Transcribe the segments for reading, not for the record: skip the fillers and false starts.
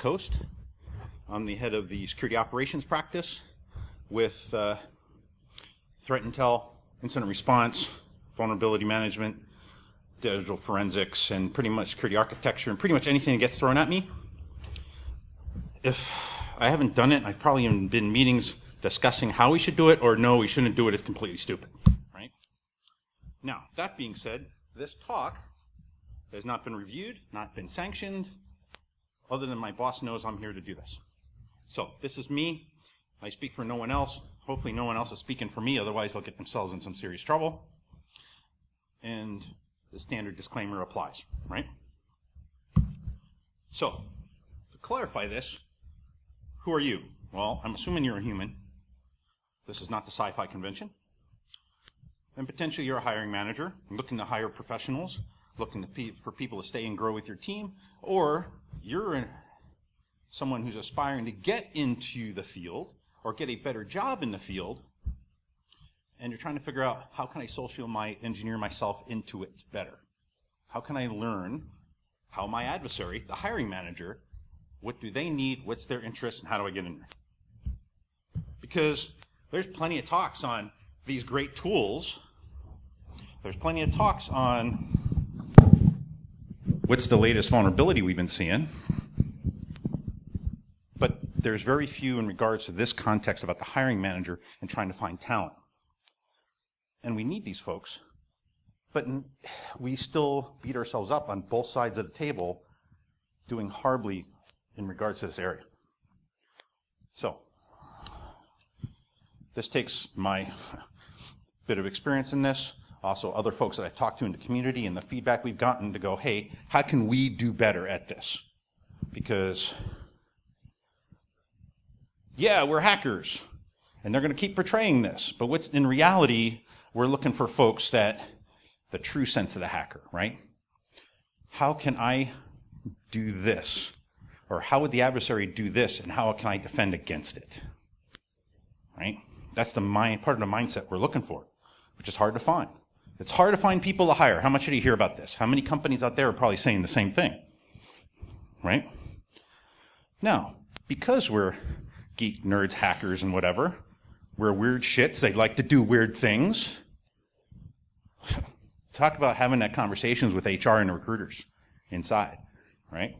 Coast. I'm the head of the security operations practice with threat intel, incident response, vulnerability management, digital forensics, and pretty much security architecture, and pretty much anything that gets thrown at me. If I haven't done it, I've probably even been in meetings discussing how we should do it, or no, we shouldn't do it, it's completely stupid, right? Now, that being said, this talk has not been reviewed, not been sanctioned, other than my boss knows I'm here to do this. So, this is me. I speak for no one else. Hopefully no one else is speaking for me, otherwise they'll get themselves in some serious trouble. And the standard disclaimer applies, right? So, to clarify this, who are you? Well, I'm assuming you're a human. This is not the sci-fi convention. And potentially you're a hiring manager, looking to hire professionals, looking for people to stay and grow with your team, or you're someone who's aspiring to get into the field or get a better job in the field, and you're trying to figure out how can I social engineer myself into it better? How can I learn how my adversary, the hiring manager, what do they need, what's their interest, and how do I get in there? Because there's plenty of talks on these great tools. There's plenty of talks on what's the latest vulnerability we've been seeing. But there's very few in regards to this context about the hiring manager and trying to find talent. And we need these folks, but we still beat ourselves up on both sides of the table doing horribly in regards to this area. So, this takes my bit of experience in this, also other folks that I've talked to in the community and the feedback we've gotten to go, hey, how can we do better at this? Because, yeah, we're hackers, and they're going to keep portraying this, but what's in reality, we're looking for folks that, the true sense of the hacker, right? How can I do this? Or how would the adversary do this, and how can I defend against it? Right? That's the part of the mindset we're looking for, which is hard to find. It's hard to find people to hire. How much did you hear about this? How many companies out there are probably saying the same thing? Right? Now, because we're geek nerds, hackers, and whatever, we're weird shits, they like to do weird things. Talk about having that conversations with HR and recruiters inside, right?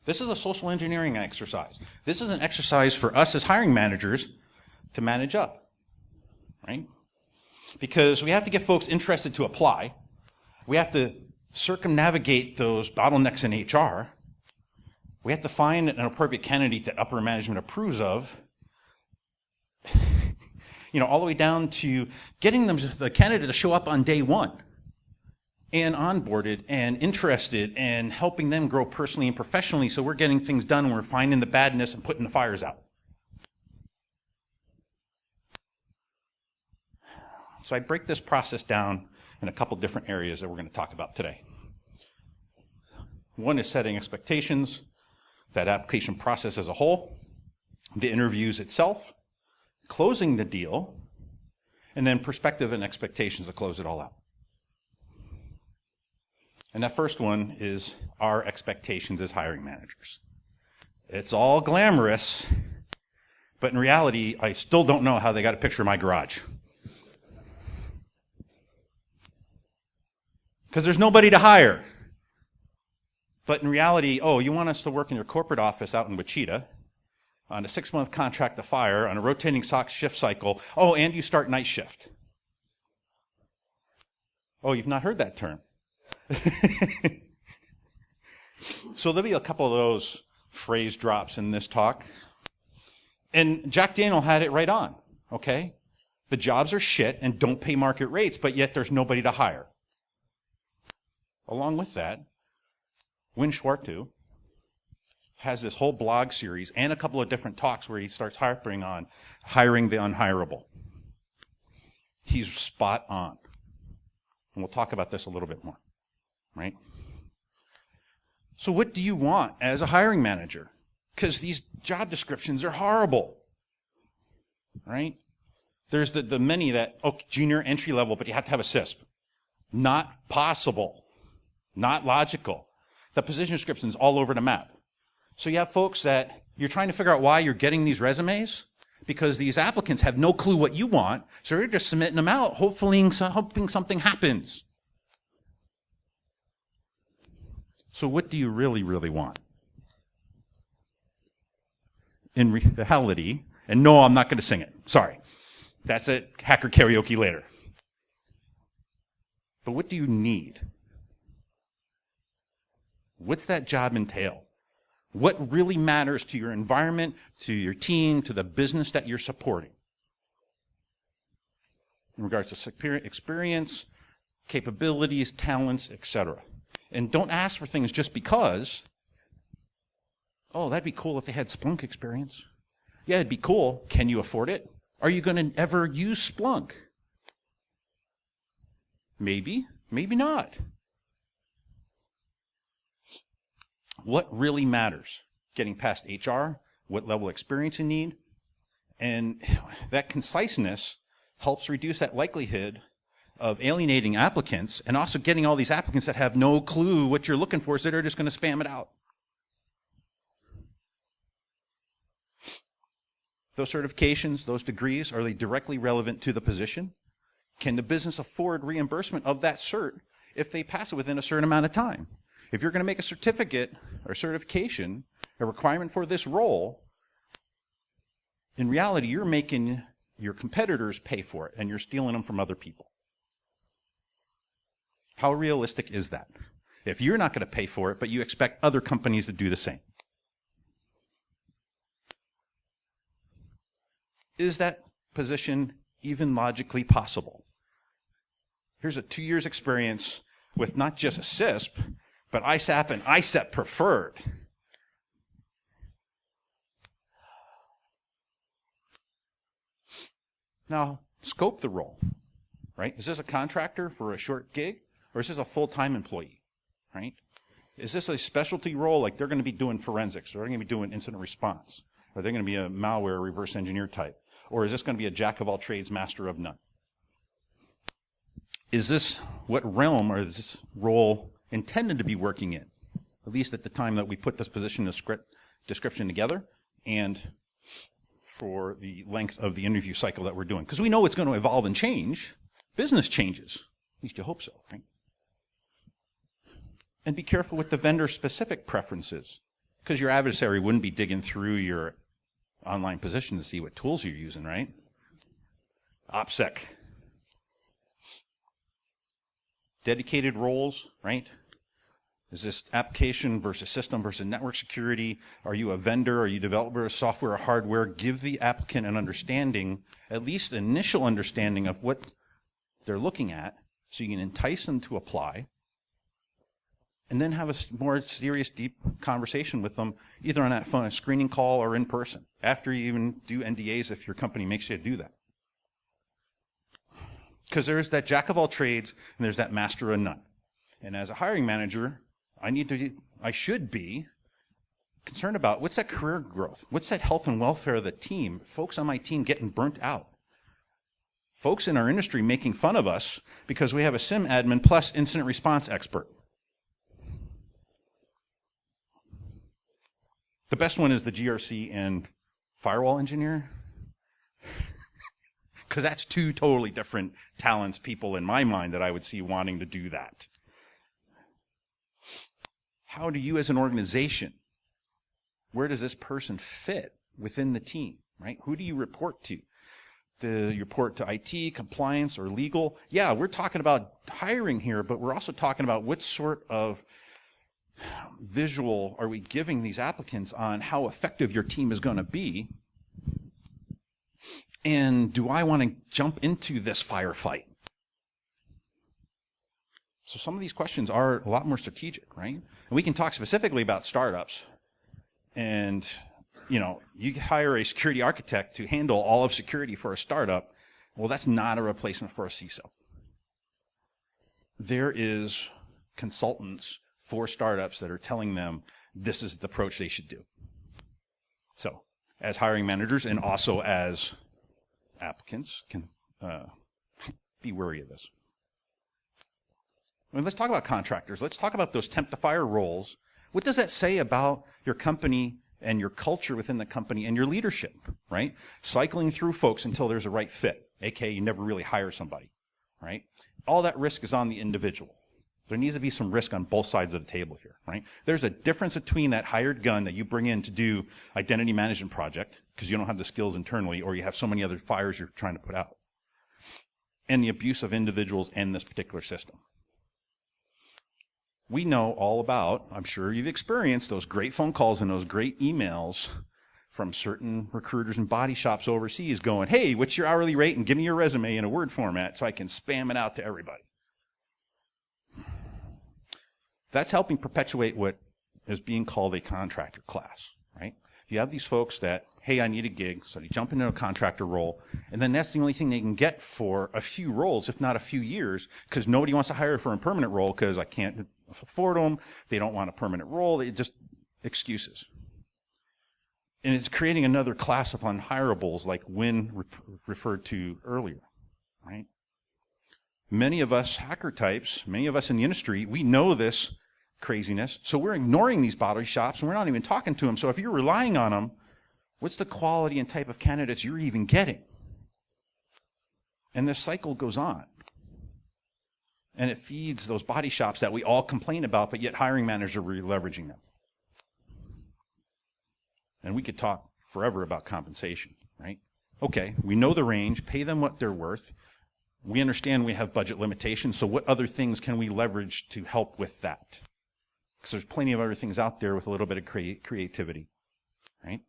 This is a social engineering exercise. This is an exercise for us as hiring managers to manage up, right? Because we have to get folks interested to apply. We have to circumnavigate those bottlenecks in HR. We have to find an appropriate candidate that upper management approves of. You know, all the way down to getting the candidate to show up on day one and onboarded and interested and helping them grow personally and professionally so we're getting things done and we're finding the badness and putting the fires out. So I break this process down in a couple different areas that we're going to talk about today. One is setting expectations, that application process as a whole, the interviews itself, closing the deal, and then perspective and expectations to close it all out. And that first one is our expectations as hiring managers. It's all glamorous, but in reality, I still don't know how they got a picture of my garage. Because there's nobody to hire. But in reality, oh, you want us to work in your corporate office out in Wichita on a 6-month contract to fire, on a rotating shift cycle. Oh, and you start night shift. Oh, you've not heard that term. So there'll be a couple of those phrase drops in this talk. And Jack Daniel had it right on, okay? The jobs are shit and don't pay market rates, but yet there's nobody to hire. Along with that, Win Schwartu has this whole blog series and a couple of different talks where he starts harping on hiring the unhireable. He's spot on. And we'll talk about this a little bit more, right? So what do you want as a hiring manager? Because these job descriptions are horrible, right? There's the many that, oh, junior entry level, but you have to have a CISP. Not possible. Not logical. The position description's all over the map. So you have folks that you're trying to figure out why you're getting these resumes, because these applicants have no clue what you want, so they're just submitting them out, hoping something happens. So what do you really, really want? In reality, and no, I'm not going to sing it. Sorry. That's it. Hacker karaoke later. But what do you need? What's that job entail? What really matters to your environment, to your team, to the business that you're supporting? In regards to experience, capabilities, talents, etc. And don't ask for things just because, oh, that'd be cool if they had Splunk experience. Yeah, it'd be cool. Can you afford it? Are you going to ever use Splunk? Maybe, maybe not. What really matters? Getting past HR, what level of experience you need, and that conciseness helps reduce that likelihood of alienating applicants and also getting all these applicants that have no clue what you're looking for, so they're just going to spam it out. Those certifications, those degrees, are they directly relevant to the position? Can the business afford reimbursement of that cert if they pass it within a certain amount of time? If you're going to make a certificate or certification a requirement for this role, in reality, you're making your competitors pay for it, and you're stealing them from other people. How realistic is that? If you're not going to pay for it, but you expect other companies to do the same. Is that position even logically possible? Here's a 2 years experience with not just a CISP, but ISAP and ISEP preferred. Now, scope the role, right? Is this a contractor for a short gig, or is this a full-time employee, right? Is this a specialty role, like they're going to be doing forensics, or they're going to be doing incident response, or they're going to be a malware reverse engineer type, or is this going to be a jack of all trades, master of none? Is this what realm or is this role intended to be working in, at least at the time that we put this position description together and for the length of the interview cycle that we're doing? Because we know it's going to evolve and change. Business changes. At least you hope so, right? And be careful with the vendor-specific preferences, because your adversary wouldn't be digging through your online position to see what tools you're using, right? OPSEC. Dedicated roles, right? Is this application versus system versus network security? Are you a vendor? Are you a developer of software or hardware? Give the applicant an understanding, at least initial understanding of what they're looking at, so you can entice them to apply, and then have a more serious, deep conversation with them, either on that phone, a screening call, or in person, after you even do NDAs if your company makes you do that. Because there's that jack of all trades, and there's that master of none. And as a hiring manager, I should be concerned about what's that career growth? What's that health and welfare of the team? Folks on my team getting burnt out. Folks in our industry making fun of us because we have a SIM admin plus incident response expert. The best one is the GRC and firewall engineer. Because that's two totally different talents, people in my mind that I would see wanting to do that. How do you as an organization, where does this person fit within the team, right? Who do you report to? Do you report to IT, compliance, or legal? Yeah, we're talking about hiring here, but we're also talking about what sort of visual are we giving these applicants on how effective your team is going to be? And do I want to jump into this firefight? So some of these questions are a lot more strategic, right? And we can talk specifically about startups. And, you hire a security architect to handle all of security for a startup. Well, that's not a replacement for a CISO. There is consultants for startups that are telling them this is the approach they should do. So, as hiring managers and also as applicants can be wary of this. Let's talk about contractors. Let's talk about those temp to fire roles What does that say about your company and your culture within the company and your leadership, right? Cycling through folks until there's a right fit, aka you never really hire somebody, right? All that risk is on the individual. There needs to be some risk on both sides of the table here, right? There's a difference between that hired gun that you bring in to do identity management project because you don't have the skills internally or you have so many other fires you're trying to put out, and the abuse of individuals in this particular system. We know all about, I'm sure you've experienced those great phone calls and those great emails from certain recruiters and body shops overseas going, hey, what's your hourly rate? And give me your resume in a Word format so I can spam it out to everybody. That's helping perpetuate what is being called a contractor class, right? You have these folks that, hey, I need a gig, so they jump into a contractor role, and then that's the only thing they can get for a few roles, if not a few years, because nobody wants to hire for a permanent role because I can't afford them, they don't want a permanent role, they just excuses. And it's creating another class of unhirables like Wynn referred to earlier, right? Many of us hacker types, many of us in the industry, we know this craziness, so we're ignoring these body shops and we're not even talking to them. So if you're relying on them, what's the quality and type of candidates you're even getting? And this cycle goes on. And it feeds those body shops that we all complain about, but yet hiring managers are leveraging them. And we could talk forever about compensation, right? Okay, we know the range, pay them what they're worth. We understand we have budget limitations, so what other things can we leverage to help with that? Because there's plenty of other things out there with a little bit of creativity, right?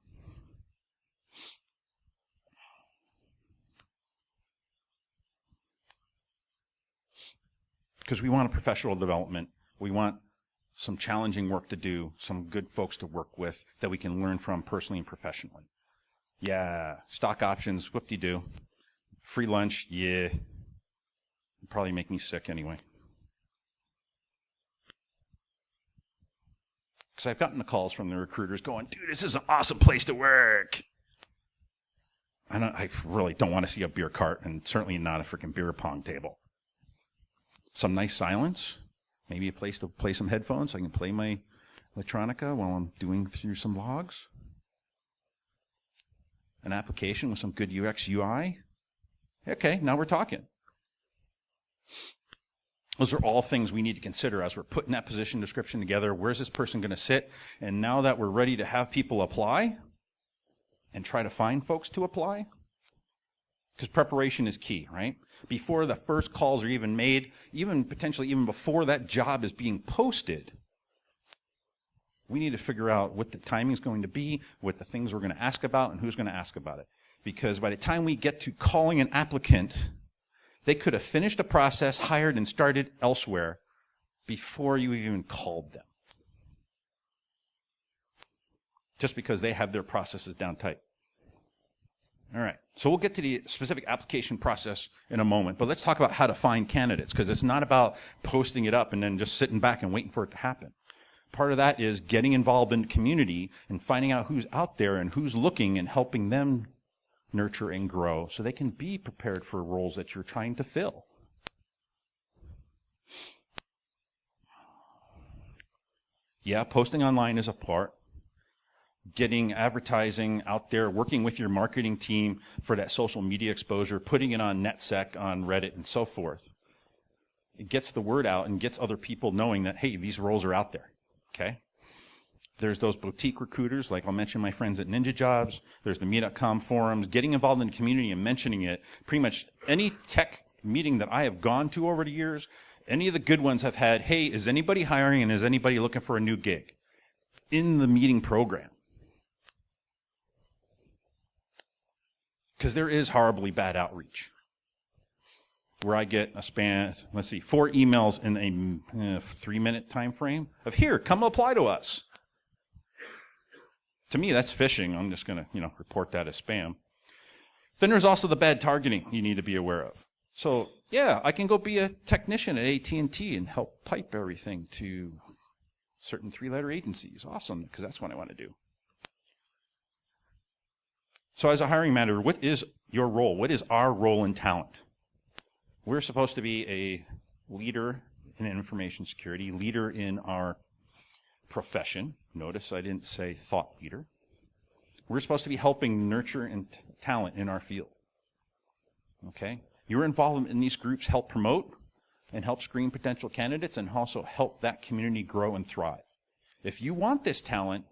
Because we want a professional development. We want some challenging work to do, some good folks to work with that we can learn from personally and professionally. Yeah, stock options, whoop-de-doo. Free lunch, yeah. It'd probably make me sick anyway. Because I've gotten the calls from the recruiters going, dude, this is an awesome place to work. I really don't want to see a beer cart and certainly not a freaking beer pong table. Some nice silence, maybe a place to play some headphones so I can play my electronica while I'm doing through some logs. An application with some good UX UI. Okay, now we're talking. Those are all things we need to consider as we're putting that position description together. Where's this person going to sit? And now that we're ready to have people apply and try to find folks to apply, because preparation is key, right? Before the first calls are even made, even potentially even before that job is being posted, we need to figure out what the timing is going to be, what the things we're going to ask about, and who's going to ask about it. Because by the time we get to calling an applicant, they could have finished the process, hired, and started elsewhere before you even called them. Just because they have their processes down tight. All right, so we'll get to the specific application process in a moment, but let's talk about how to find candidates, because it's not about posting it up and then just sitting back and waiting for it to happen. Part of that is getting involved in the community and finding out who's out there and who's looking and helping them nurture and grow so they can be prepared for roles that you're trying to fill. Yeah, posting online is a part. Getting advertising out there, working with your marketing team for that social media exposure, putting it on NetSec, on Reddit, and so forth. It gets the word out and gets other people knowing that, hey, these roles are out there, okay? There's those boutique recruiters, like I'll mention my friends at Ninja Jobs. There's the Meetup.com forums. Getting involved in the community and mentioning it. Pretty much any tech meeting that I have gone to over the years, any of the good ones have had, hey, is anybody hiring and is anybody looking for a new gig? In the meeting program. Because there is horribly bad outreach. Where I get a span, 4 emails in a 3-minute time frame of, here, come apply to us. To me, that's phishing. I'm just going to, report that as spam. Then there's also the bad targeting you need to be aware of. So, yeah, I can go be a technician at AT&T and help pipe everything to certain 3-letter agencies. Awesome, because that's what I want to do. So as a hiring manager, what is your role? What is our role in talent? We're supposed to be a leader in information security, leader in our profession. Notice I didn't say thought leader. We're supposed to be helping nurture and talent in our field. Okay? Your involvement in these groups help promote and help screen potential candidates and also help that community grow and thrive. If you want this talent,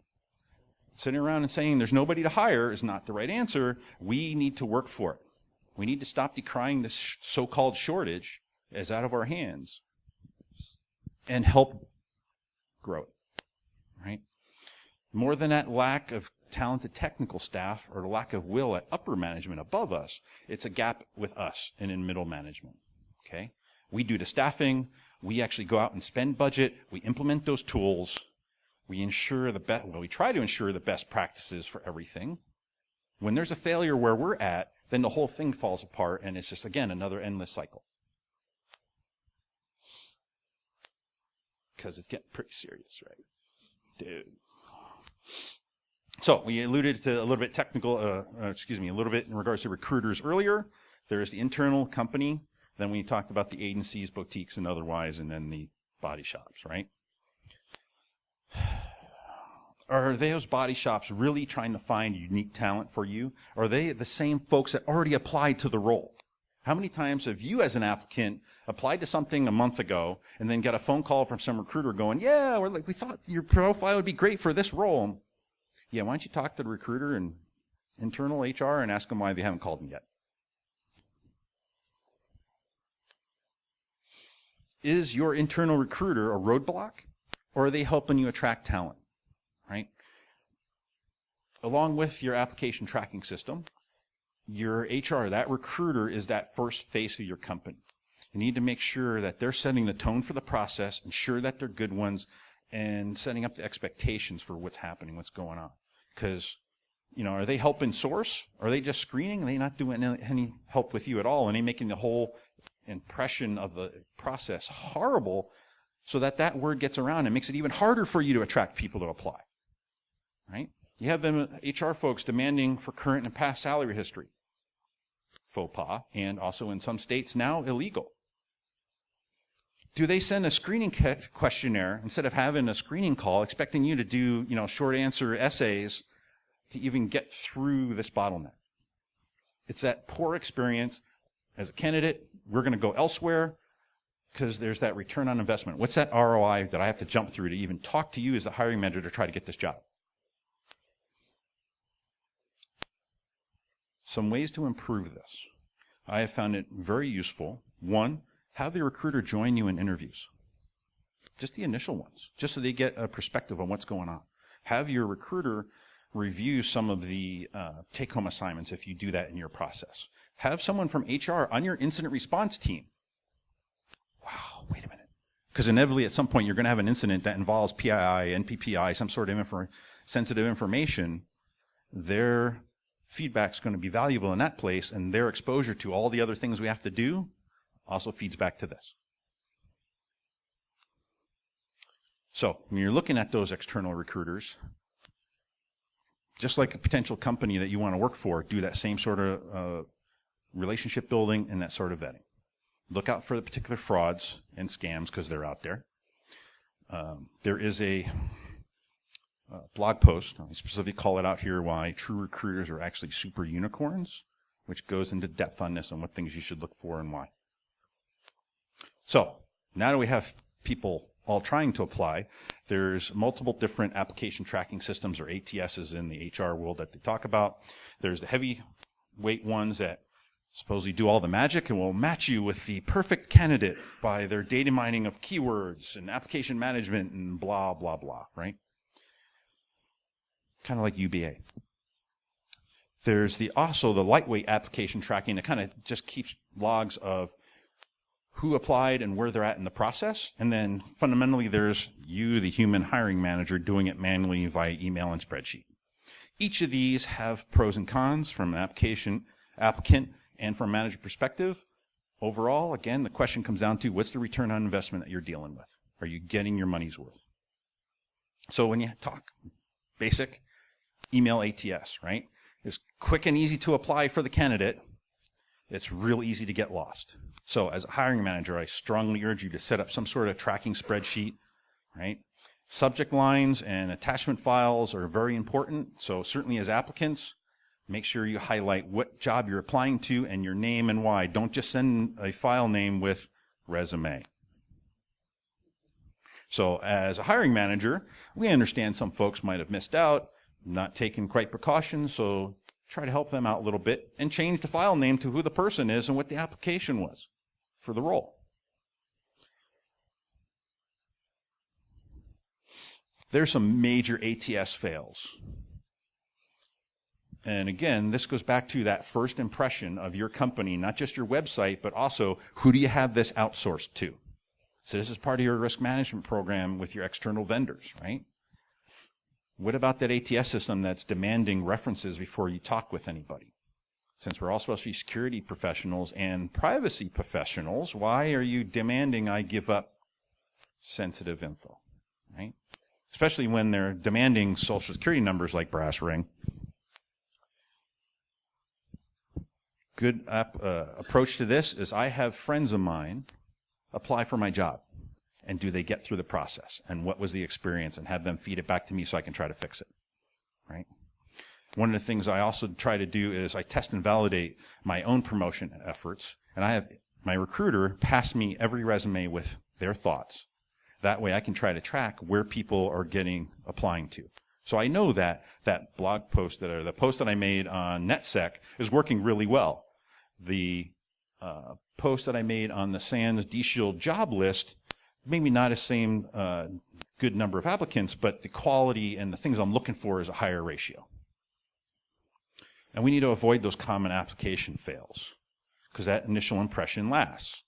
sitting around and saying there's nobody to hire is not the right answer. We need to work for it. We need to stop decrying this so-called shortage as out of our hands and help grow it, right? More than that lack of talented technical staff or the lack of will at upper management above us, it's a gap with us and in middle management, okay? We do the staffing. We actually go out and spend budget. We implement those tools. We ensure we try to ensure the best practices for everything. When there's a failure where we're at, then the whole thing falls apart, and it's just, again, another endless cycle. Because it's getting pretty serious, right? Dude. So we alluded to a little bit a little bit in regards to recruiters earlier. There's the internal company. Then we talked about the agencies, boutiques, and otherwise, and then the body shops, right? Are those body shops really trying to find unique talent for you? Are they the same folks that already applied to the role? How many times have you as an applicant applied to something a month ago and then got a phone call from some recruiter going, yeah, we thought your profile would be great for this role. Yeah, why don't you talk to the recruiter and internal HR and ask them why they haven't called me yet? Is your internal recruiter a roadblock, or are they helping you attract talent, right? Along with your application tracking system, your HR, that recruiter, is that first face of your company. You need to make sure that they're setting the tone for the process, ensure that they're good ones, and setting up the expectations for what's happening, what's going on. Because, are they helping source? Are they just screening? Are they not doing any help with you at all? And they making the whole impression of the process horrible so that word gets around and makes it even harder for you to attract people to apply, right? You have them HR folks demanding for current and past salary history. Faux pas, and also in some states now illegal. Do they send a screening questionnaire instead of having a screening call, expecting you to do, short answer essays to even get through this bottleneck? It's that poor experience. As a candidate, we're going to go elsewhere because there's that return on investment. What's that ROI that I have to jump through to even talk to you as the hiring manager to try to get this job? Some ways to improve this. I have found it very useful. One, have the recruiter join you in interviews. Just the initial ones, just so they get a perspective on what's going on. Have your recruiter review some of the take-home assignments if you do that in your process. Have someone from HR on your incident response team. Wow, wait a minute. Because inevitably at some point you're going to have an incident that involves PII, NPPI, some sort of sensitive information. Their feedback's going to be valuable in that place, and their exposure to all the other things we have to do also feeds back to this. So when you're looking at those external recruiters, just like a potential company that you want to work for, do that same sort of relationship building and that sort of vetting. Look out for the particular frauds and scams because they're out there. There is a blog post, I specifically call it out here, why true recruiters are actually super unicorns, which goes into depth on this and what things you should look for and why. So now that we have people all trying to apply, there's multiple different application tracking systems, or ATSs, in the HR world that they talk about. There's the heavyweight ones that supposedly do all the magic and will match you with the perfect candidate by their data mining of keywords and application management and blah, blah, blah, right? Kind of like UBA. There's also the lightweight application tracking that kind of just keeps logs of who applied and where they're at in the process. And then fundamentally there's you, the human hiring manager, doing it manually via email and spreadsheet. Each of these have pros and cons from an applicant and from a manager perspective. Overall, again, the question comes down to what's the return on investment that you're dealing with? Are you getting your money's worth? So when you talk basic email ATS, right? It's quick and easy to apply for the candidate. It's real easy to get lost. So as a hiring manager, I strongly urge you to set up some sort of tracking spreadsheet, right? Subject lines and attachment files are very important. So certainly as applicants, make sure you highlight what job you're applying to and your name and why. Don't just send a file name with resume. So as a hiring manager, we understand some folks might have missed out, not taken quite precautions, so try to help them out a little bit and change the file name to who the person is and what the application was for the role. There's some major ATS fails. And again, this goes back to that first impression of your company, not just your website, but also who do you have this outsourced to? So this is part of your risk management program with your external vendors, right? What about that ATS system that's demanding references before you talk with anybody? Since we're all supposed to be security professionals and privacy professionals, why are you demanding I give up sensitive info, right? Especially when they're demanding social security numbers like brass ring. Good approach to this is I have friends of mine apply for my job. And do they get through the process? And what was the experience? And have them feed it back to me so I can try to fix it, right? One of the things I also try to do is I test and validate my own promotion efforts. And I have my recruiter pass me every resume with their thoughts. That way I can try to track where people are applying to. So I know that that blog post or the post that I made on NetSec is working really well. The post that I made on the SANS D-Shield job list, maybe not the same good number of applicants, but the quality and the things I'm looking for is a higher ratio. And we need to avoid those common application fails because that initial impression lasts.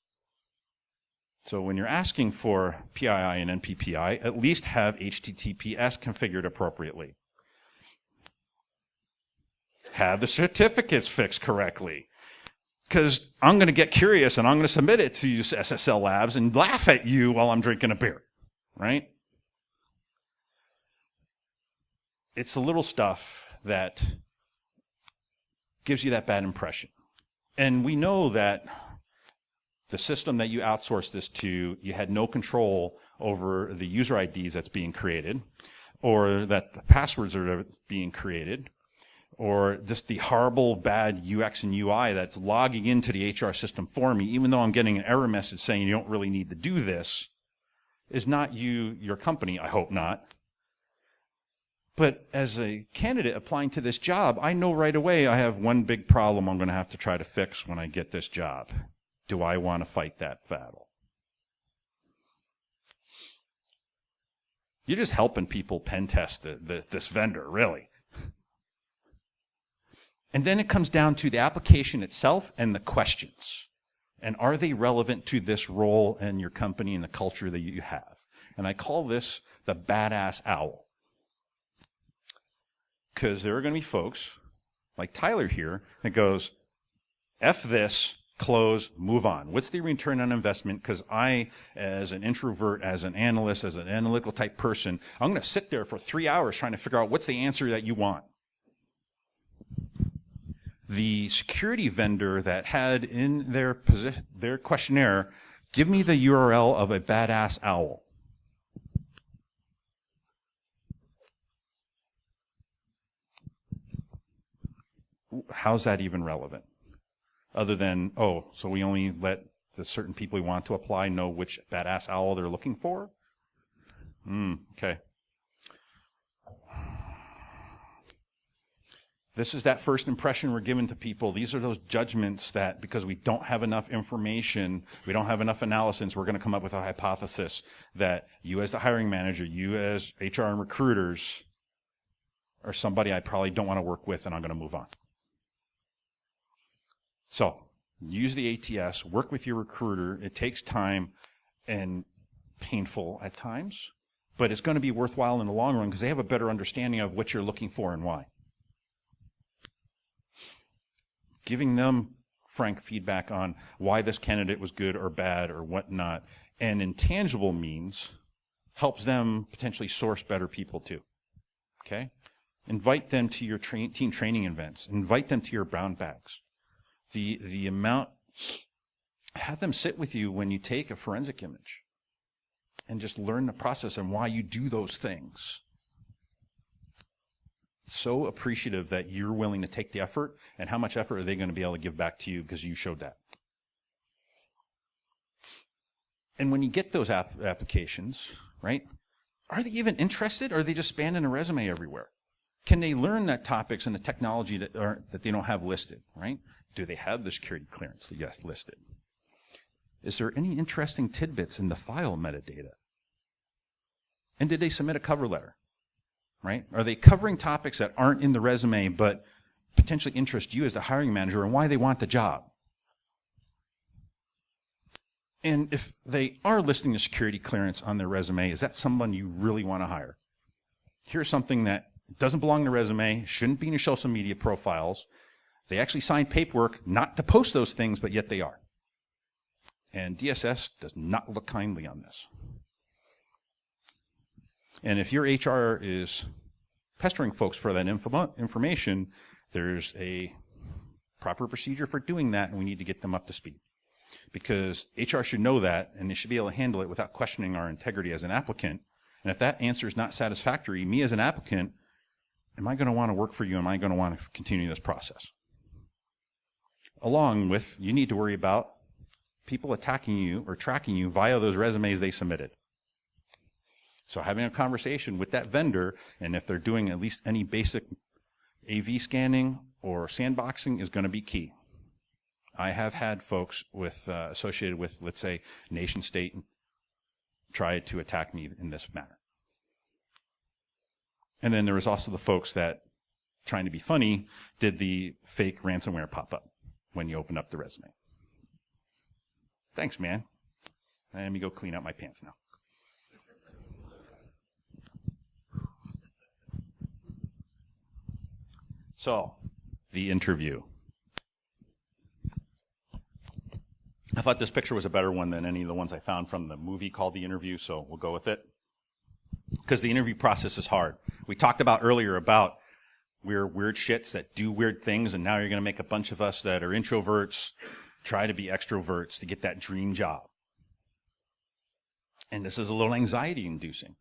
So when you're asking for PII and NPPI, at least have HTTPS configured appropriately. Have the certificates fixed correctly. Because I'm going to get curious and I'm going to submit it to SSL Labs and laugh at you while I'm drinking a beer, right? It's a little stuff that gives you that bad impression. And we know that the system that you outsourced this to, you had no control over the user IDs that's being created, or that the passwords are being created, or just the horrible bad UX and UI that's logging into the HR system for me, even though I'm getting an error message saying you don't really need to do this, is not your company, I hope not. But as a candidate applying to this job, I know right away I have one big problem I'm going to have to try to fix when I get this job. Do I want to fight that battle? You're just helping people pen test this vendor, really. And then it comes down to the application itself and the questions. And are they relevant to this role and your company and the culture that you have? And I call this the badass owl. Because there are going to be folks, like Tyler here, that goes, F this, close, move on. What's the return on investment? Because I, as an introvert, as an analyst, as an analytical type person, I'm going to sit there for 3 hours trying to figure out what's the answer that you want. The security vendor that had in their questionnaire, give me the URL of a badass owl. How's that even relevant? Other than, oh, so we only let the certain people we want to apply know which badass owl they're looking for? Okay. This is that first impression we're giving to people. These are those judgments that because we don't have enough information, we don't have enough analysis, we're going to come up with a hypothesis that you as the hiring manager, you as HR and recruiters are somebody I probably don't want to work with and I'm going to move on. So use the ATS, work with your recruiter. It takes time and painful at times, but it's going to be worthwhile in the long run because they have a better understanding of what you're looking for and why. Giving them frank feedback on why this candidate was good or bad or whatnot, and intangible means helps them potentially source better people too. Okay? Invite them to your team training events. Invite them to your brown bags. The amount, have them sit with you when you take a forensic image. and just learn the process and why you do those things. So appreciative that you're willing to take the effort, and how much effort are they going to be able to give back to you because you showed that. And when you get those applications, right, are they even interested, or are they just spamming a resume everywhere? Can they learn that topics and the technology that they don't have listed, right? Do they have the security clearance that yes listed? Is there any interesting tidbits in the file metadata? And did they submit a cover letter, right? Are they covering topics that aren't in the resume but potentially interest you as the hiring manager and why they want the job? And if they are listing the security clearance on their resume, is that someone you really want to hire? Here's something that doesn't belong in the resume, shouldn't be in your social media profiles. They actually signed paperwork not to post those things, but yet they are. And DSS does not look kindly on this. And if your HR is pestering folks for that information, there's a proper procedure for doing that, and we need to get them up to speed. Because HR should know that, and they should be able to handle it without questioning our integrity as an applicant. And if that answer is not satisfactory, me as an applicant, am I going to want to work for you? Am I going to want to continue this process? Along with, you need to worry about people attacking you or tracking you via those resumes they submitted. So having a conversation with that vendor, and if they're doing at least any basic AV scanning or sandboxing, is going to be key. I have had folks associated with, let's say, nation state try to attack me in this manner. And then there was also the folks that, trying to be funny, did the fake ransomware pop-up when you open up the resume. Thanks, man. Let me go clean out my pants now. So, the interview. I thought this picture was a better one than any of the ones I found from the movie called The Interview, so we'll go with it. Because the interview process is hard. We talked about earlier about we're weird shits that do weird things, and now you're going to make a bunch of us that are introverts try to be extroverts to get that dream job. And this is a little anxiety-inducing.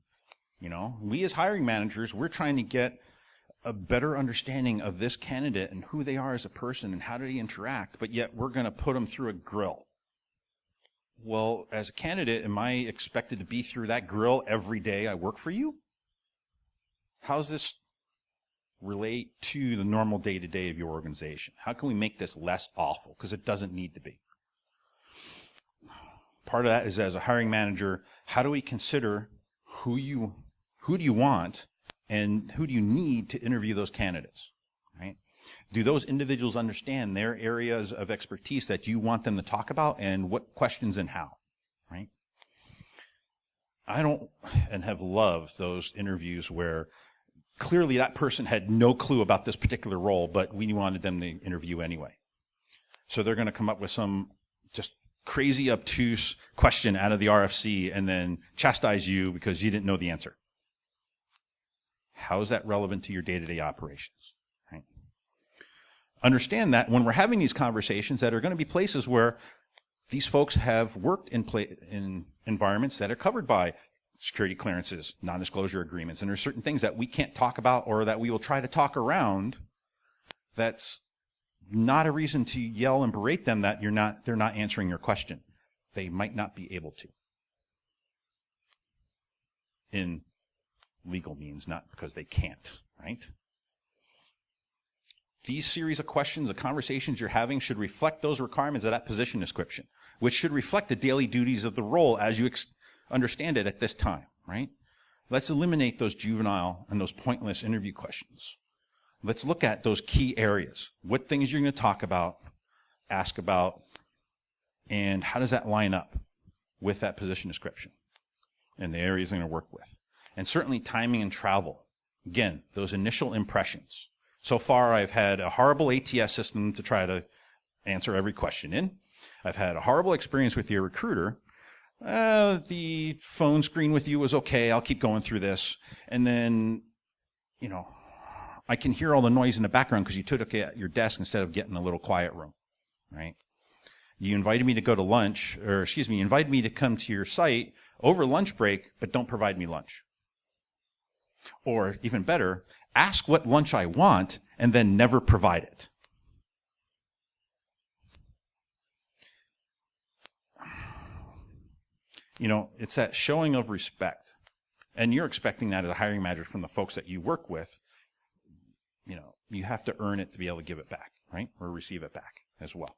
You know, we as hiring managers, we're trying to get a better understanding of this candidate and who they are as a person and how do they interact, but yet we're going to put them through a grill. Well, as a candidate, am I expected to be through that grill every day I work for you? How does this relate to the normal day-to-day of your organization? How can we make this less awful? Because it doesn't need to be. Part of that is, as a hiring manager, how do we consider who do you want and who do you need to interview those candidates, right? Do those individuals understand their areas of expertise that you want them to talk about, and what questions and how, right? I don't and have loved those interviews where clearly that person had no clue about this particular role, but we wanted them to interview anyway. So they're going to come up with some just crazy obtuse question out of the RFC and then chastise you because you didn't know the answer. How is that relevant to your day-to-day operations? Right? Understand that when we're having these conversations, that are going to be places where these folks have worked in environments that are covered by security clearances, non-disclosure agreements, and there's certain things that we can't talk about or that we will try to talk around. That's not a reason to yell and berate them that they're not answering your question. They might not be able to. In legal means, not because they can't, right? These series of questions, the conversations you're having, should reflect those requirements of that position description, which should reflect the daily duties of the role as you understand it at this time, right? Let's eliminate those juvenile and those pointless interview questions. Let's look at those key areas. What things you're going to talk about, ask about, and how does that line up with that position description and the areas you're going to work with. And certainly timing and travel. Again, those initial impressions. So far, I've had a horrible ATS system to try to answer every question in. I've had a horrible experience with your recruiter. The phone screen with you was okay. I'll keep going through this. And then, I can hear all the noise in the background because you took it at your desk instead of getting a little quiet room, right? You invited me to go to lunch, or excuse me, you invited me to come to your site over lunch break, but don't provide me lunch. Or even better, ask what lunch I want and then never provide it. You know, it's that showing of respect. And you're expecting that as a hiring manager from the folks that you work with. You know, you have to earn it to be able to give it back, right? Or receive it back as well.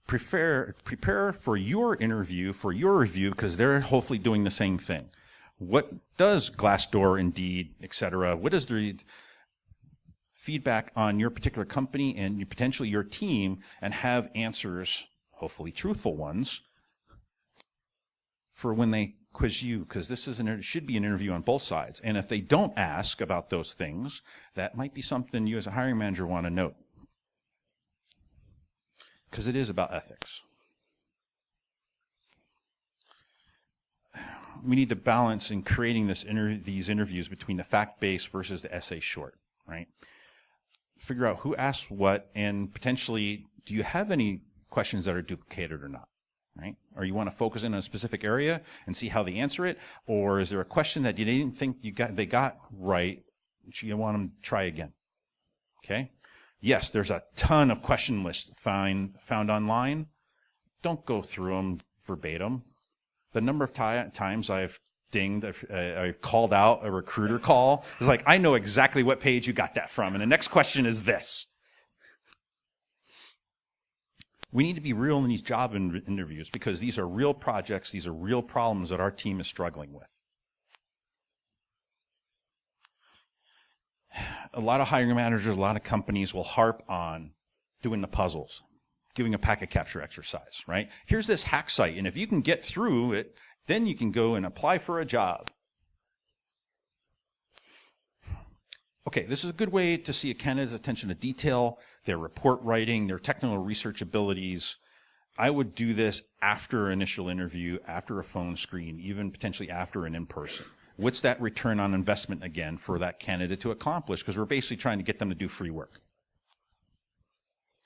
Prepare for your interview, for your review, because they're hopefully doing the same thing. What does Glassdoor, Indeed, etc., what is the feedback on your particular company and potentially your team, and have answers, hopefully truthful ones, for when they quiz you, because this should be an interview on both sides. And if they don't ask about those things, that might be something you as a hiring manager want to note. Because it is about ethics. We need to balance in creating these interviews between the fact-based versus the essay short, right? Figure out who asks what, and potentially, do you have any questions that are duplicated or not, right? Or you want to focus in on a specific area and see how they answer it, or is there a question that you didn't think they got right, which you want them to try again, okay? Yes, there's a ton of question lists found online. Don't go through them verbatim. The number of times I've dinged, I've called out a recruiter call, it's like, I know exactly what page you got that from, and the next question is this. We need to be real in these job interviews, because these are real projects, these are real problems that our team is struggling with. A lot of hiring managers, a lot of companies will harp on doing the puzzles, doing a packet capture exercise, right? Here's this hack site, and if you can get through it, then you can go and apply for a job. Okay, this is a good way to see a candidate's attention to detail, their report writing, their technical research abilities. I would do this after an initial interview, after a phone screen, even potentially after an in-person. What's that return on investment again for that candidate to accomplish? Because we're basically trying to get them to do free work.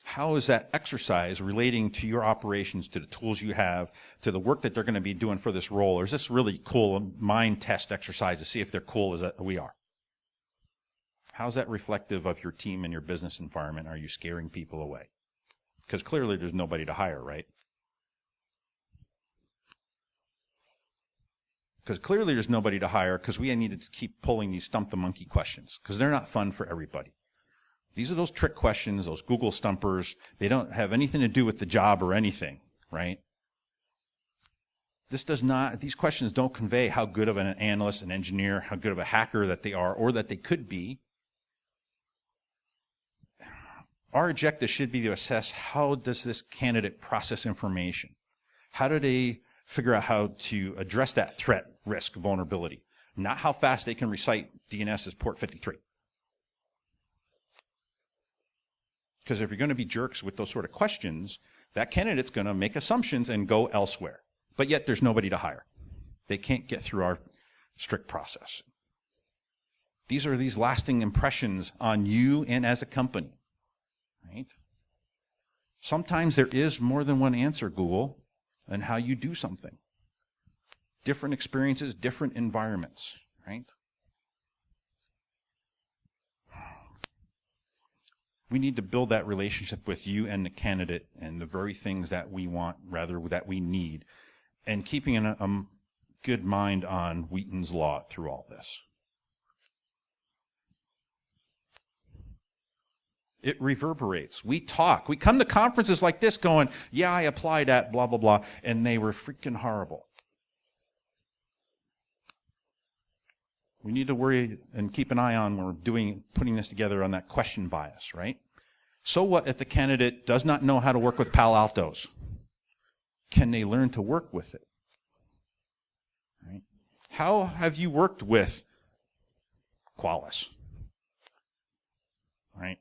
How is that exercise relating to your operations, to the tools you have, to the work that they're going to be doing for this role? Or is this really cool mind test exercise to see if they're cool as we are? How's that reflective of your team and your business environment? Are you scaring people away? Because clearly there's nobody to hire, right? Because clearly there's nobody to hire, because we needed to keep pulling these stump the monkey questions, because they're not fun for everybody. These are those trick questions, those Google stumpers. They don't have anything to do with the job or anything, right? These questions don't convey how good of an analyst, an engineer, how good of a hacker that they are, or that they could be. Our objective should be to assess, how does this candidate process information? How do they figure out how to address that threat, risk, vulnerability? Not how fast they can recite DNS's port 53. Because if you're going to be jerks with those sort of questions, that candidate's going to make assumptions and go elsewhere. But yet there's nobody to hire. They can't get through our strict process. These are these lasting impressions on you and as a company. Right? Sometimes there is more than one answer, Google, and how you do something. Different experiences, different environments, right? We need to build that relationship with you and the candidate and the very things that we want, rather that we need, and keeping a good mind on Wheaton's Law through all this. It reverberates. We talk. We come to conferences like this going, yeah, I applied at blah, blah, blah, and they were freaking horrible. We need to worry and keep an eye on when we're putting this together on that question bias, right? So what if the candidate does not know how to work with Palo Altos? Can they learn to work with it? Right? How have you worked with Qualys? Right?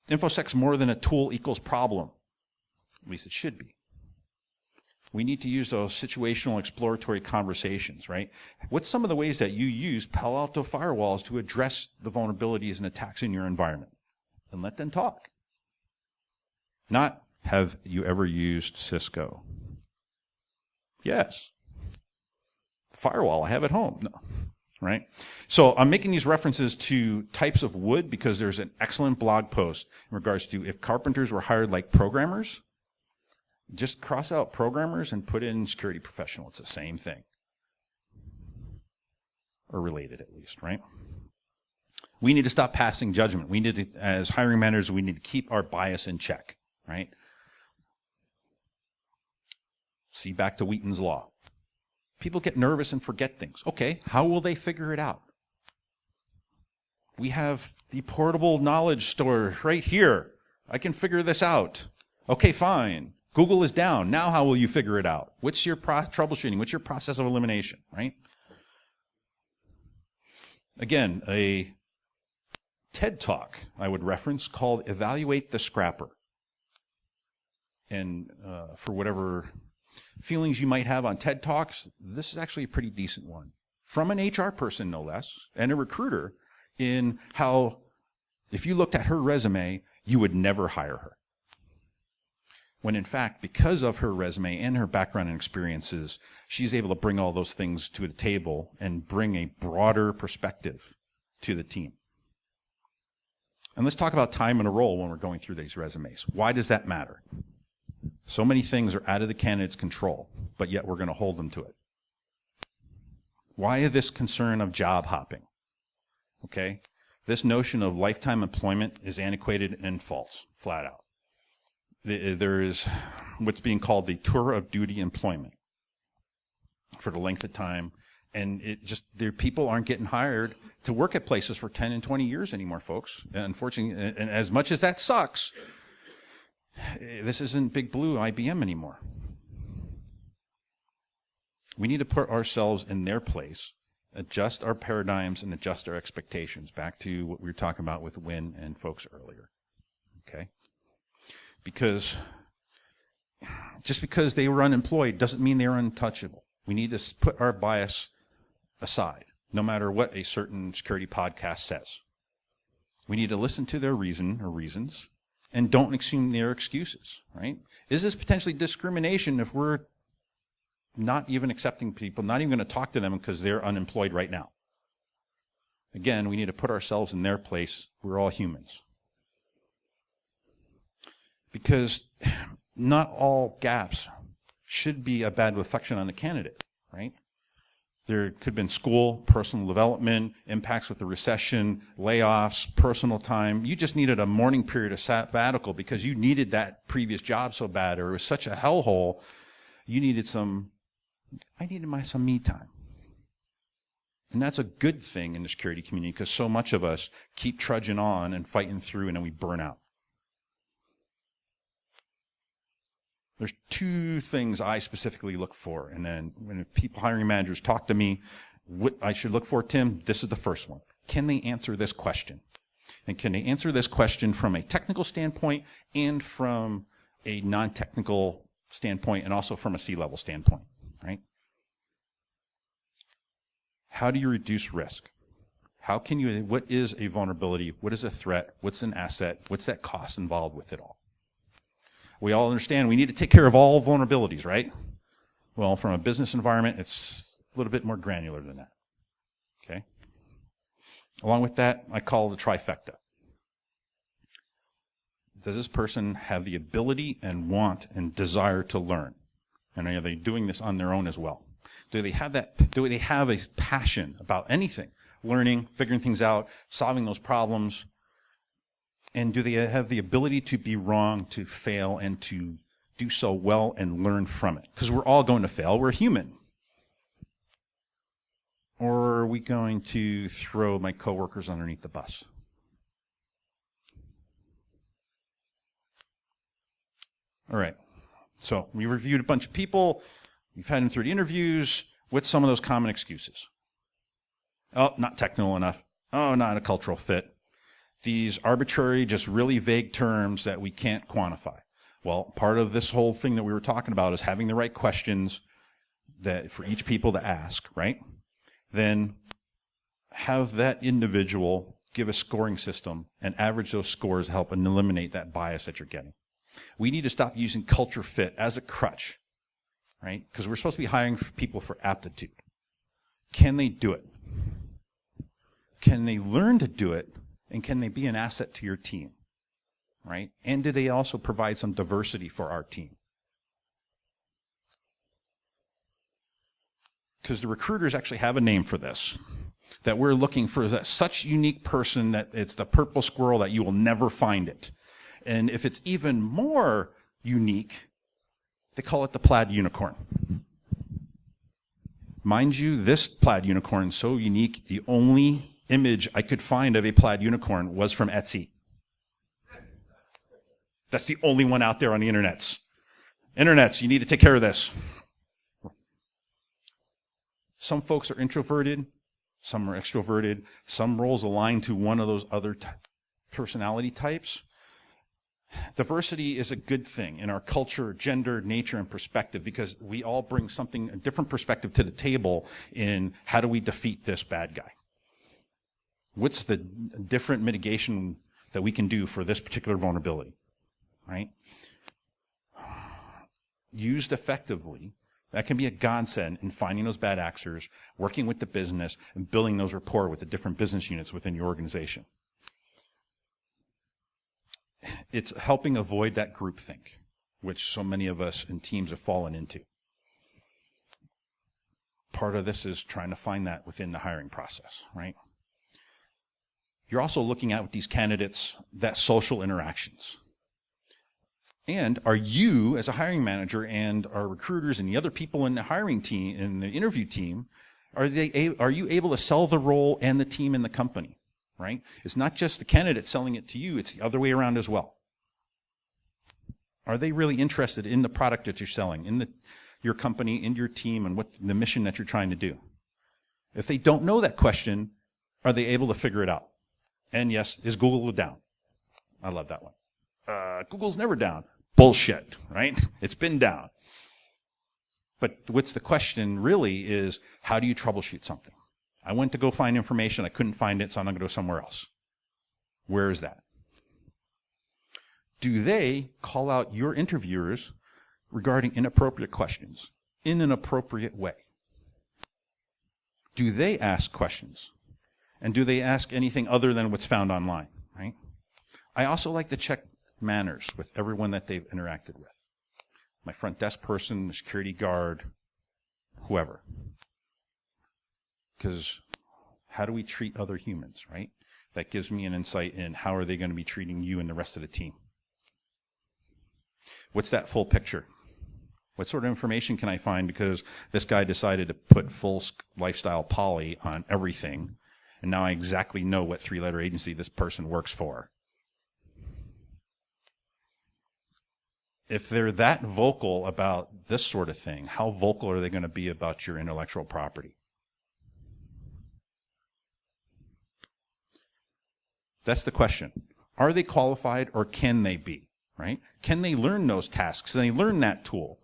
InfoSec's more than a tool equals problem. At least it should be. We need to use those situational exploratory conversations, right? What's some of the ways that you use Palo Alto firewalls to address the vulnerabilities and attacks in your environment? And let them talk. Not, have you ever used Cisco? Yes. Firewall I have at home. No. Right? So I'm making these references to types of wood because there's an excellent blog post in regards to if carpenters were hired like programmers, just cross out programmers and put in security professional. It's the same thing. Or related at least, right? We need to stop passing judgment. We need to, as hiring managers, we need to keep our bias in check, right? See back to Wheaton's Law. People get nervous and forget things. Okay, how will they figure it out? We have the portable knowledge store right here. I can figure this out. Okay, fine. Google is down. Now how will you figure it out? What's your troubleshooting? What's your process of elimination, right? Again, a TED Talk I would reference called Evaluate the Scrapper. And for whatever feelings you might have on TED Talks, this is actually a pretty decent one. From an HR person, no less, and a recruiter, in how, if you looked at her resume, you would never hire her. When in fact, because of her resume and her background and experiences, she's able to bring all those things to the table and bring a broader perspective to the team. And let's talk about time and a role when we're going through these resumes. Why does that matter? So many things are out of the candidate's control, but yet we're going to hold them to it. Why this concern of job hopping? Okay? This notion of lifetime employment is antiquated and false, flat out. There is what's being called the tour of duty employment for the length of time, and people aren't getting hired to work at places for 10 and 20 years anymore, folks. And unfortunately, and as much as that sucks, this isn't Big Blue IBM anymore. We need to put ourselves in their place, adjust our paradigms, and adjust our expectations, back to what we were talking about with Wynn and folks earlier. Okay? Because just because they were unemployed doesn't mean they're untouchable. We need to put our bias aside, no matter what a certain security podcast says. We need to listen to their reason or reasons and don't assume their excuses, right? Is this potentially discrimination if we're not even accepting people, not even going to talk to them because they're unemployed right now? Again, we need to put ourselves in their place. We're all humans. Because not all gaps should be a bad reflection on the candidate, right? There could have been school, personal development, impacts with the recession, layoffs, personal time. You just needed a mourning period of sabbatical because you needed that previous job so bad, or it was such a hellhole. You needed some me time. And that's a good thing in the security community because so much of us keep trudging on and fighting through and then we burn out. There's two things I specifically look for, and then when people, hiring managers, talk to me, what I should look for, Tim, this is the first one. Can they answer this question? And can they answer this question from a technical standpoint and from a non-technical standpoint and also from a C-level standpoint, right? How do you reduce risk? What is a vulnerability? What is a threat? What's an asset? What's that cost involved with it all? We all understand we need to take care of all vulnerabilities, right? Well, from a business environment, it's a little bit more granular than that. Okay? Along with that, I call it a trifecta. Does this person have the ability and want and desire to learn? And are they doing this on their own as well? Do they have a passion about anything? Learning, figuring things out, solving those problems? And do they have the ability to be wrong, to fail, and to do so well and learn from it? Because we're all going to fail. We're human. Or are we going to throw my coworkers underneath the bus? All right. So we reviewed a bunch of people. We've had them through the interviews. What's some of those common excuses? Oh, not technical enough. Oh, not a cultural fit. These arbitrary, just really vague terms that we can't quantify. Well, part of this whole thing that we were talking about is having the right questions that for each people to ask, right? Then have that individual give a scoring system and average those scores to help and eliminate that bias that you're getting. We need to stop using culture fit as a crutch, right? Because we're supposed to be hiring people for aptitude. Can they do it? Can they learn to do it? And can they be an asset to your team, right? And do they also provide some diversity for our team? Because the recruiters actually have a name for this, that we're looking for that such unique person that it's the purple squirrel that you will never find it. And if it's even more unique, they call it the plaid unicorn. Mind you, this plaid unicorn is so unique, the only image I could find of a plaid unicorn was from Etsy. That's the only one out there on the internets. Internets, you need to take care of this. Some folks are introverted, some are extroverted, some roles align to one of those other personality types. Diversity is a good thing in our culture, gender, nature, and perspective because we all bring something, a different perspective to the table in how do we defeat this bad guy? What's the different mitigation that we can do for this particular vulnerability, right? Used effectively, that can be a godsend in finding those bad actors, working with the business, and building those rapport with the different business units within your organization. It's helping avoid that groupthink, which so many of us in teams have fallen into. Part of this is trying to find that within the hiring process, right? You're also looking at with these candidates that social interactions. And are you, as a hiring manager, and our recruiters and the other people in the hiring team, in the interview team, are you able to sell the role and the team in the company, right? It's not just the candidate selling it to you, it's the other way around as well. Are they really interested in the product that you're selling, in your company, in your team, and what the mission that you're trying to do? If they don't know that question, are they able to figure it out? And yes, is Google down? I love that one. Google's never down. Bullshit, right? It's been down. But what's the question really is, how do you troubleshoot something? I went to go find information, I couldn't find it, so I'm going to go somewhere else. Where is that? Do they call out your interviewers regarding inappropriate questions in an appropriate way? Do they ask questions? And do they ask anything other than what's found online, right? I also like to check manners with everyone that they've interacted with. My front desk person, the security guard, whoever. Because how do we treat other humans, right? That gives me an insight in how are they going to be treating you and the rest of the team. What's that full picture? What sort of information can I find because this guy decided to put full lifestyle poly on everything, and now I exactly know what three-letter agency this person works for. If they're that vocal about this sort of thing, how vocal are they going to be about your intellectual property? That's the question. Are they qualified or can they be, right? Can they learn those tasks? Can they learn that tool?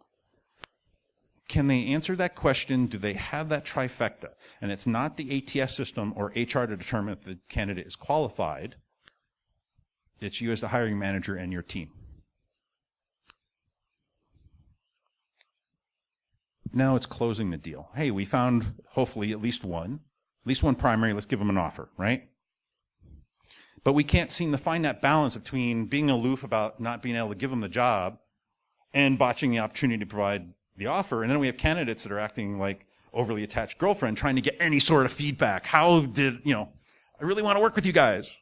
Can they answer that question? Do they have that trifecta? And it's not the ATS system or HR to determine if the candidate is qualified. It's you as the hiring manager and your team. Now it's closing the deal. Hey, we found hopefully at least one primary, let's give them an offer, right? But we can't seem to find that balance between being aloof about not being able to give them the job and botching the opportunity to provide the offer. And then we have candidates that are acting like overly attached girlfriend trying to get any sort of feedback. How did, I really want to work with you guys.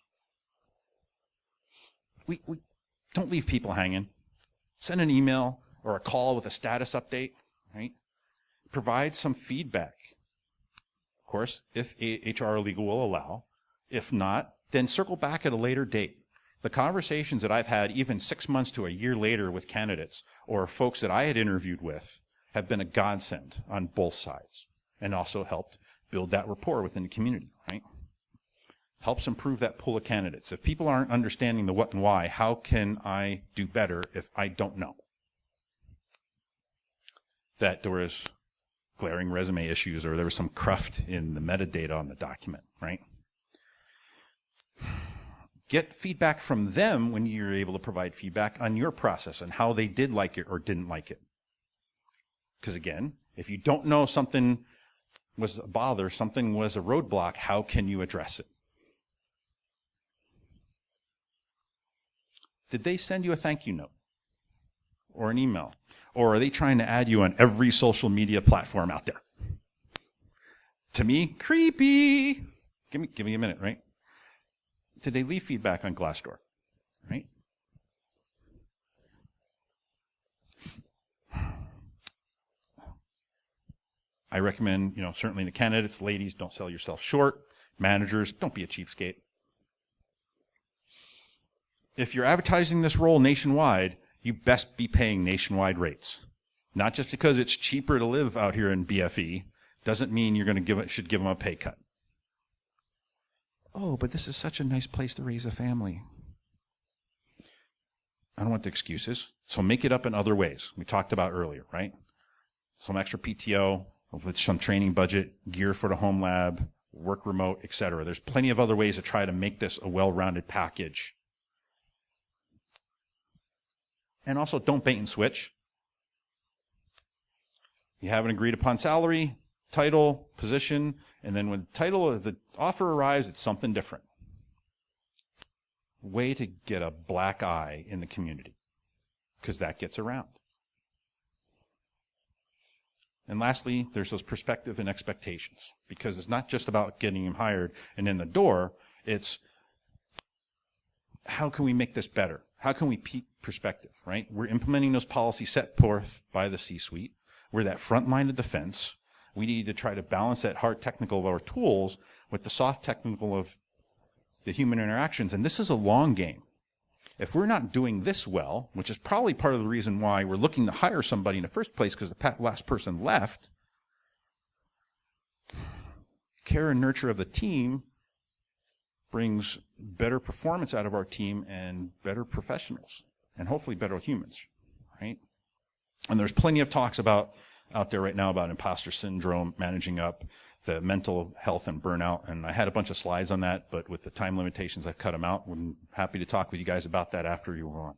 We don't leave people hanging. Send an email or a call with a status update, right? Provide some feedback. Of course, if HR or legal will allow. If not, then circle back at a later date. The conversations that I've had even 6 months to a year later with candidates or folks that I had interviewed with have been a godsend on both sides and also helped build that rapport within the community, right? helps improve that pool of candidates. If people aren't understanding the what and why, how can I do better if I don't know that there was glaring resume issues or there was some cruft in the metadata on the document, right? Get feedback from them when you're able to provide feedback on your process and how they did like it or didn't like it. Because again, if you don't know something was a bother, something was a roadblock, how can you address it? Did they send you a thank you note or an email? Or are they trying to add you on every social media platform out there? To me, creepy. Give me a minute, right? Did they leave feedback on Glassdoor, right? I recommend, certainly the candidates, ladies, don't sell yourself short. Managers, don't be a cheapskate. If you're advertising this role nationwide, you best be paying nationwide rates. Not just because it's cheaper to live out here in BFE, doesn't mean you're going to should give them a pay cut. Oh, but this is such a nice place to raise a family. I don't want the excuses. So make it up in other ways. We talked about earlier, right? Some extra PTO, some training budget, gear for the home lab, work remote, etc. There's plenty of other ways to try to make this a well-rounded package. And also, don't bait and switch. You have an agreed upon salary, title, position, and then when the title of the offer arrives, it's something different. Way to get a black eye in the community, because that gets around. And lastly, there's those perspective and expectations, because it's not just about getting him hired and in the door, it's how can we make this better? How can we peak perspective, right? We're implementing those policies set forth by the C-suite. We're that front line of defense. We need to try to balance that hard technical of our tools with the soft technical of the human interactions, and this is a long game. If we're not doing this well, which is probably part of the reason why we're looking to hire somebody in the first place because the last person left, care and nurture of the team brings better performance out of our team and better professionals and hopefully better humans, right? And there's plenty of talks out there right now about imposter syndrome, managing up, the mental health and burnout, and I had a bunch of slides on that, but with the time limitations, I've cut them out. I'm happy to talk with you guys about that after you want.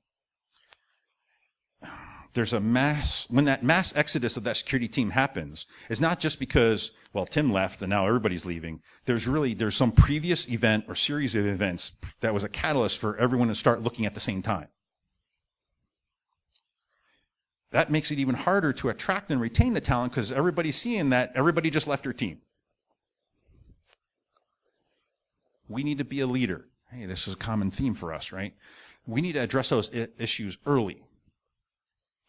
There's when that mass exodus of that security team happens, it's not just because, well, Tim left and now everybody's leaving. There's some previous event or series of events that was a catalyst for everyone to start looking at the same time. That makes it even harder to attract and retain the talent because everybody's seeing that everybody just left their team. We need to be a leader. Hey, this is a common theme for us, right? We need to address those issues early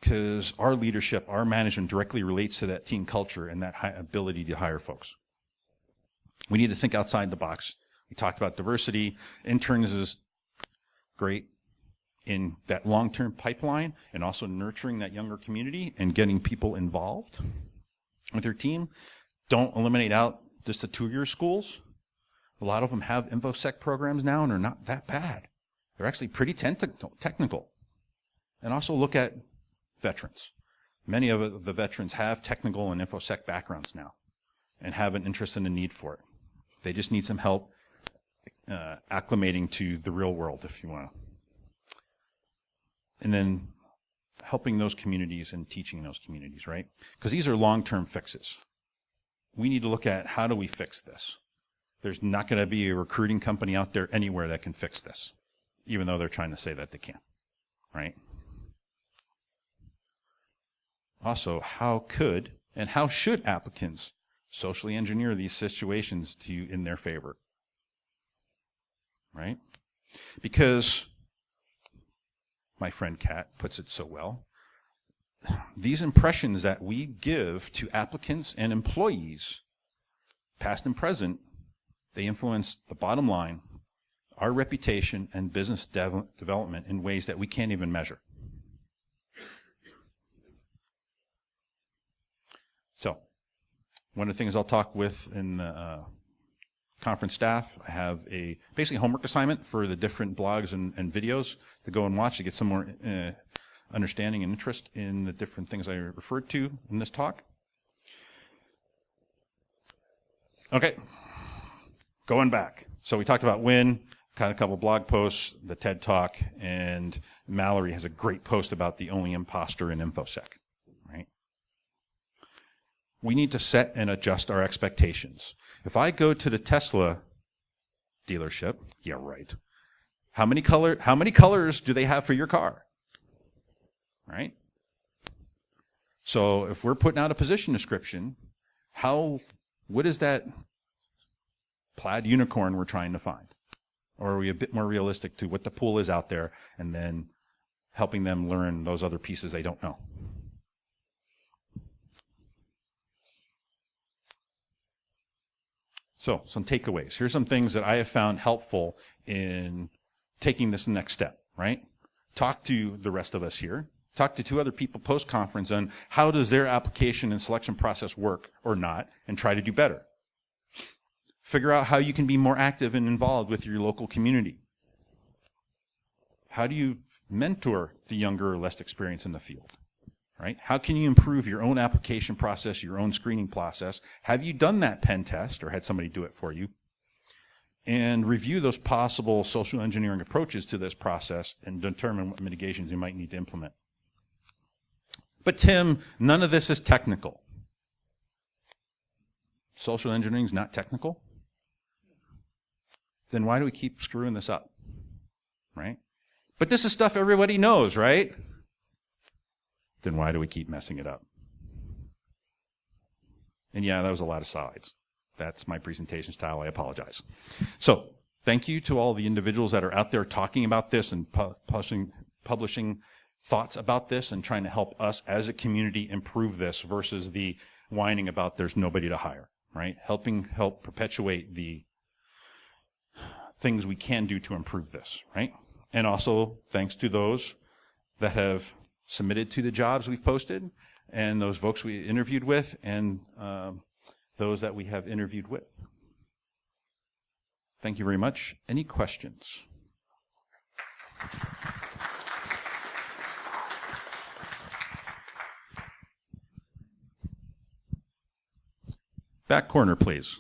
because our leadership, our management directly relates to that team culture and that ability to hire folks. We need to think outside the box. We talked about diversity. Interns is great in that long-term pipeline and also nurturing that younger community and getting people involved with their team. Don't eliminate out just the two-year schools. A lot of them have InfoSec programs now and are not that bad. They're actually pretty technical. And also look at veterans. Many of the veterans have technical and InfoSec backgrounds now and have an interest and a need for it. They just need some help acclimating to the real world, if you want to. And then helping those communities and teaching those communities, right? Because these are long-term fixes. We need to look at how do we fix this. There's not going to be a recruiting company out there anywhere that can fix this, even though they're trying to say that they can, right? Also, how could and how should applicants socially engineer these situations in their favor, right? Because my friend Kat puts it so well, these impressions that we give to applicants and employees, past and present, they influence the bottom line, our reputation, and business development in ways that we can't even measure. So, one of the things I'll talk with in conference staff, I have a basically homework assignment for the different blogs and videos to go and watch to get some more understanding and interest in the different things I referred to in this talk. Okay, going back. So we talked about WIN, got a couple blog posts, the TED Talk, and Mallory has a great post about the only imposter in InfoSec, right? We need to set and adjust our expectations. If I go to the Tesla dealership, yeah, right. How many colors do they have for your car? Right? So if we're putting out a position description, what is that plaid unicorn we're trying to find? Or are we a bit more realistic to what the pool is out there and then helping them learn those other pieces they don't know? So, some takeaways. Here's some things that I have found helpful in taking this next step, right? Talk to the rest of us here. Talk to 2 other people post-conference on how does their application and selection process work or not, and try to do better. Figure out how you can be more active and involved with your local community. How do you mentor the younger or less experienced in the field? Right? How can you improve your own application process, your own screening process? Have you done that pen test or had somebody do it for you? And review those possible social engineering approaches to this process and determine what mitigations you might need to implement. But Tim, none of this is technical. Social engineering is not technical? Then why do we keep screwing this up? Right? But this is stuff everybody knows, right? Then why do we keep messing it up? And yeah, that was a lot of slides. That's my presentation style. I apologize. So thank you to all the individuals that are out there talking about this and publishing thoughts about this and trying to help us as a community improve this versus the whining about there's nobody to hire, right? Help perpetuate the things we can do to improve this, right? And also thanks to those that have submitted to the jobs we've posted, and those folks we interviewed with, and those that we have interviewed with. Thank you very much. Any questions? Back corner, please.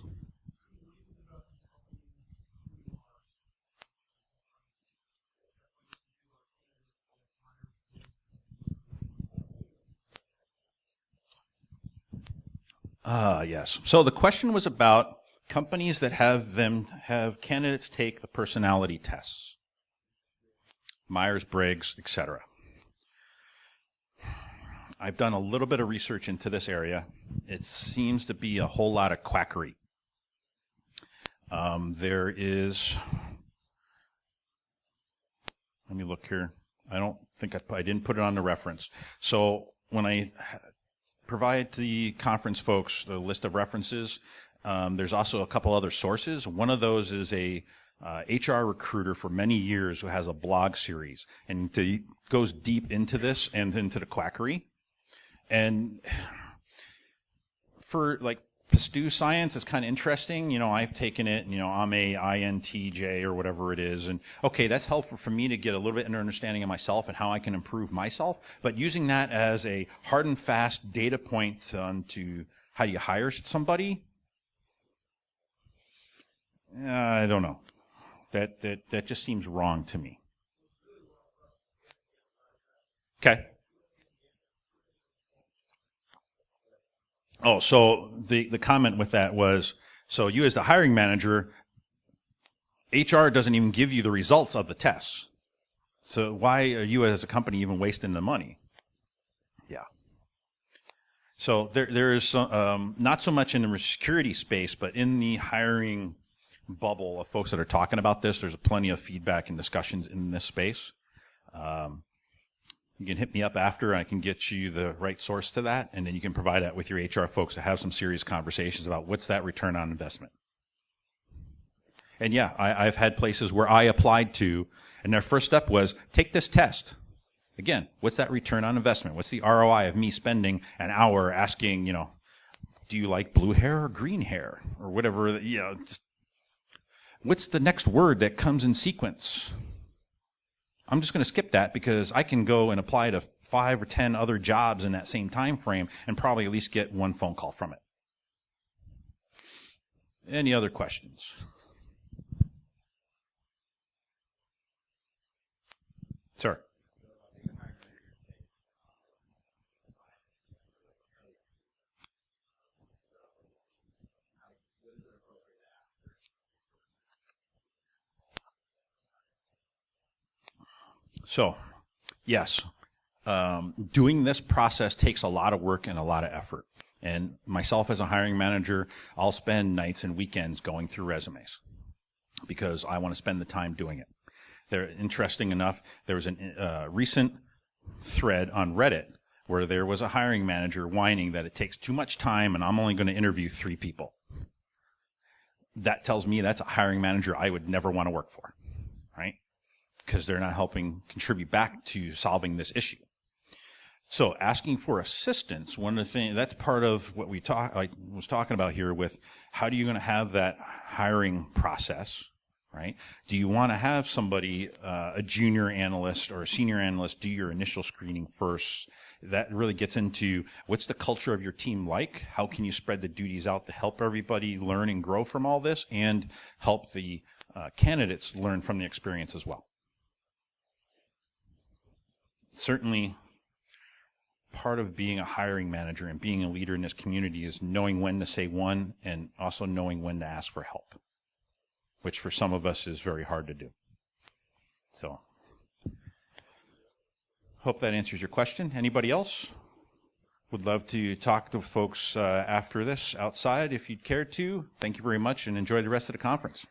Yes. So the question was about companies that have candidates take the personality tests, Myers-Briggs, etc. I've done a little bit of research into this area. It seems to be a whole lot of quackery. There is, let me look here. I don't think I didn't put it on the reference. So when I provide the conference folks the list of references, there's also a couple other sources. One of those is a HR recruiter for many years who has a blog series and goes deep into this and into the quackery. And for like Pastue science, it's kind of interesting. You know, I've taken it, and, you know, I'm a INTJ or whatever it is. And okay, that's helpful for me to get a little bit of understanding of myself and how I can improve myself. But using that as a hard and fast data point onto how do you hire somebody, I don't know. That just seems wrong to me. Okay. Oh, so the comment with that was, so you as the hiring manager, HR doesn't even give you the results of the tests. So why are you as a company even wasting the money? Yeah. So there is not so much in the security space, but in the hiring bubble of folks that are talking about this, there's plenty of feedback and discussions in this space. You can hit me up after, and I can get you the right source to that, and then you can provide that with your HR folks to have some serious conversations about what's that return on investment. And yeah, I've had places where I applied to, and their first step was, take this test. Again, what's that return on investment? What's the ROI of me spending an hour asking, you know, do you like blue hair or green hair? Or whatever, you know, just What's the next word that comes in sequence? I'm just going to skip that because I can go and apply to 5 or 10 other jobs in that same time frame and probably at least get one phone call from it. Any other questions? Sir. So, yes, doing this process takes a lot of work and a lot of effort. And myself as a hiring manager, I'll spend nights and weekends going through resumes because I want to spend the time doing it. Interesting enough, there was a recent thread on Reddit where there was a hiring manager whining that it takes too much time and I'm only going to interview 3 people. That tells me that's a hiring manager I would never want to work for, right? Because they're not helping contribute back to solving this issue. So asking for assistance, one of the things, that's part of what I was talking about here with how are you going to have that hiring process, right? Do you want to have somebody, a junior analyst or a senior analyst, do your initial screening first? That really gets into what's the culture of your team like? How can you spread the duties out to help everybody learn and grow from all this and help the candidates learn from the experience as well? Certainly, part of being a hiring manager and being a leader in this community is knowing when to say one and also knowing when to ask for help, which for some of us is very hard to do. So, hope that answers your question. Anybody else? Would love to talk to folks after this outside if you'd care to. Thank you very much and enjoy the rest of the conference.